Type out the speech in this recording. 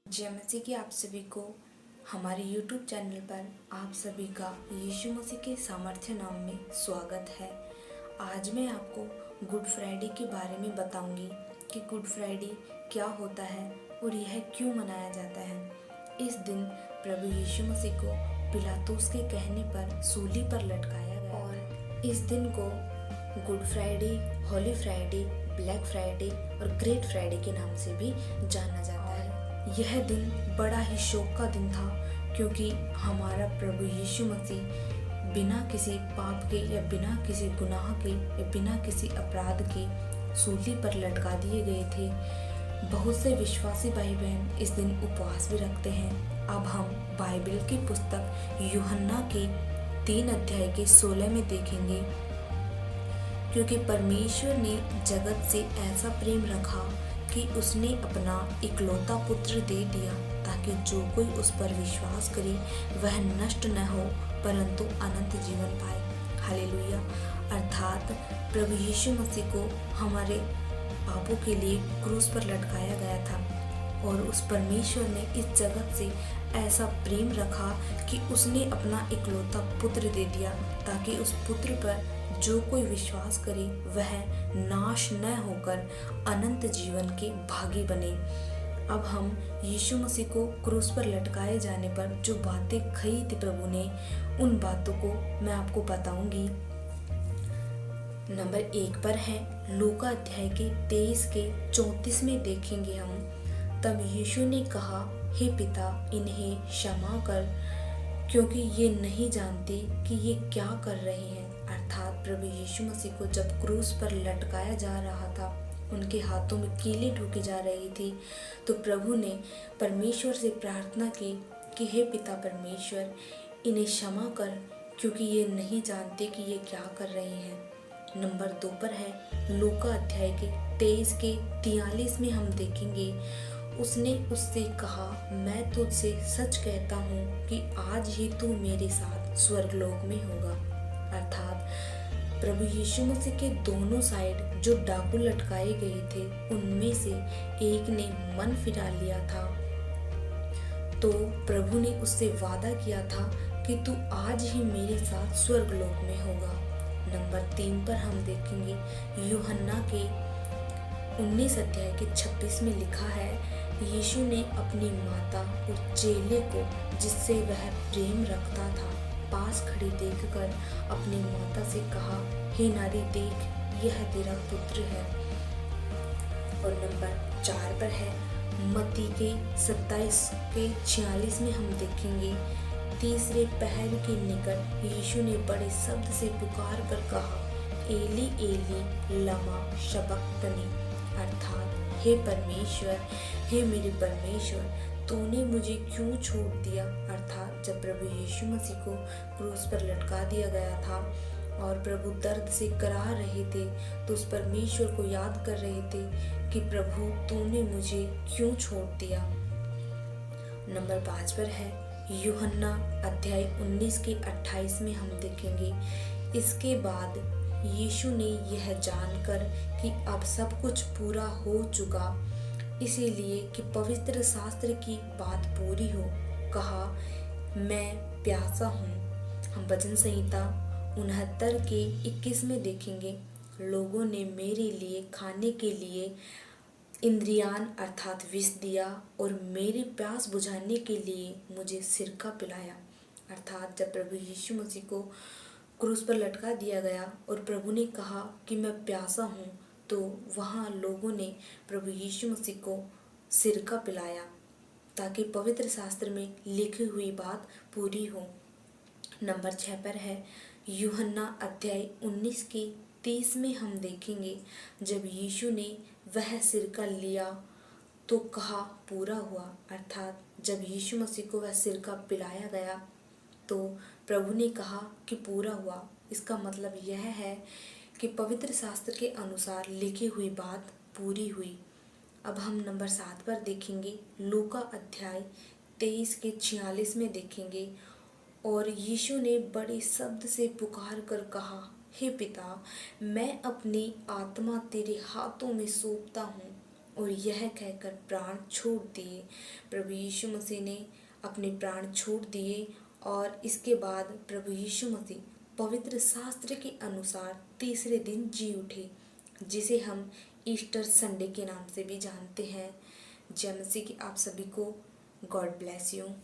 जय मसीह की आप सभी को हमारे YouTube चैनल पर आप सभी का यीशु मसीह के सामर्थ्य नाम में स्वागत है। आज मैं आपको गुड फ्राइडे के बारे में बताऊंगी कि गुड फ्राइडे क्या होता है और यह क्यों मनाया जाता है। इस दिन प्रभु यीशु मसीह को पिलातुस के कहने पर सूली पर लटकाया गया और इस दिन को good Friday, Holi Friday, black Friday और ग्रेट फ्राइडे के नाम से भी जाना जाता है। यह दिन बड़ा ही शोक का दिन था क्योंकि हमारा प्रभु यीशु मसीह बिना किसी पाप के या बिना किसी गुनाह के या बिना किसी अपराध के सूली पर लटका दिए गए थे। बहुत से विश्वासी भाई बहन इस दिन उपवास भी रखते हैं। अब हम बाइबल की पुस्तक यूहन्ना के 3 अध्याय के 16 में देखेंगे, क्योंकि परमेश्वर ने जगत से ऐसा प्रेम रखा कि उसने अपना इकलौता पुत्र दे दिया ताकि जो कोई उस पर विश्वास करे वह नष्ट न हो परंतु अनंत जीवन पाए। हालेलुया। अर्थात प्रभु यीशु मसीह को हमारे पापों के लिए क्रूस पर लटकाया गया था और उस परमेश्वर ने इस जगत से ऐसा प्रेम रखा कि उसने अपना इकलौता पुत्र दे दिया ताकि उस पुत्र पर जो कोई विश्वास करे वह नाश न होकर अनंत जीवन के भागी बने। अब हम यीशु मसीह को क्रूस पर लटकाए जाने पर जो बातें कही थी प्रभु ने, उन बातों को मैं आपको बताऊंगी। नंबर 1 पर है लूका अध्याय के 23 के 34 में देखेंगे हम। तब यीशु ने कहा, हे पिता, इन्हें क्षमा कर क्योंकि ये नहीं जानते कि ये क्या कर रहे हैं। अर्थात प्रभु यीशु मसीह को जब क्रूस पर लटकाया जा रहा था, उनके हाथों में कीलें ठोकी जा रही थी, तो प्रभु ने परमेश्वर से प्रार्थना की कि हे पिता परमेश्वर, इन्हें क्षमा कर क्योंकि ये नहीं जानते कि ये क्या कर रहे हैं। नंबर 2 पर है लूका अध्याय के 23 के 43 में हम देखेंगे, उसने उससे कहा, मैं तुझसे सच कहता हूँ कि आज ही तू मेरे साथ स्वर्गलोक में होगा। अर्थात प्रभु यीशु मसीह के दोनों साइड जो डाकू लटकाए गए थे, उनमें से एक ने मन फिरा लिया था, तो प्रभु ने उससे वादा किया था कि तू आज ही मेरे साथ स्वर्गलोक में होगा। नंबर 3 पर हम देखेंगे यूहन्ना के 19 अध्याय के 26 में लिखा है, यीशु ने अपनी माता और चेले को जिससे वह प्रेम रखता था पास खड़ी देखकर अपनी माता से कहा, हे नारी, देख यह तेरा पुत्र है। और नंबर 4 पर है मत्ती के 27 के 46 में हम देखेंगे, तीसरे पहर के निकट यीशु ने बड़े शब्द से पुकार कर कहा, एली एली लमा शबक्तनी। अर्थात हे परमेश्वर, हे मेरे परमेश्वर, तूने मुझे क्यों छोड़ दिया। अर्थात जब प्रभु यीशु मसीह को क्रूस पर लटका दिया गया था और प्रभु दर्द से कराह रहे थे, तो उस परमेश्वर को याद कर रहे थे कि प्रभु तूने मुझे क्यों छोड़ दिया। नंबर 5 पर है यूहन्ना अध्याय 19 के 28 में हम देखेंगे, इसके बाद यीशु ने यह जानकर कि अब सब कुछ पूरा हो चुका, इसीलिए कि पवित्र शास्त्र की बात पूरी हो, कहा, मैं प्यासा हूँ। हम भजन संहिता 69 के 21 में देखेंगे, लोगों ने मेरे लिए खाने के लिए इंद्रियान अर्थात विष दिया और मेरी प्यास बुझाने के लिए मुझे सिरका पिलाया। अर्थात जब प्रभु यीशु मसीह को क्रूस पर लटका दिया गया और प्रभु ने कहा कि मैं प्यासा हूँ, तो वहाँ लोगों ने प्रभु यीशु मसीह को सिरका पिलाया ताकि पवित्र शास्त्र में लिखी हुई बात पूरी हो। नंबर 6 पर है यूहन्ना अध्याय 19 के 30 में हम देखेंगे, जब यीशु ने वह सिरका लिया तो कहा पूरा हुआ। अर्थात जब यीशु मसीह को वह सिरका पिलाया गया तो प्रभु ने कहा कि पूरा हुआ। इसका मतलब यह है कि पवित्र शास्त्र के अनुसार लिखी हुई बात पूरी हुई। अब हम नंबर 7 पर देखेंगे, लूका अध्याय 23 के 46 में देखेंगे, और यीशु ने बड़े शब्द से पुकार कर कहा, हे पिता, मैं अपनी आत्मा तेरे हाथों में सौंपता हूँ। और यह कहकर प्राण छोड़ दिए। प्रभु यीशु मसीह ने अपने प्राण छोड़ दिए और इसके बाद प्रभु यीशु मसीह पवित्र शास्त्र के अनुसार तीसरे दिन जी उठे, जिसे हम ईस्टर संडे के नाम से भी जानते हैं। जय मसीह की आप सभी को। God bless you.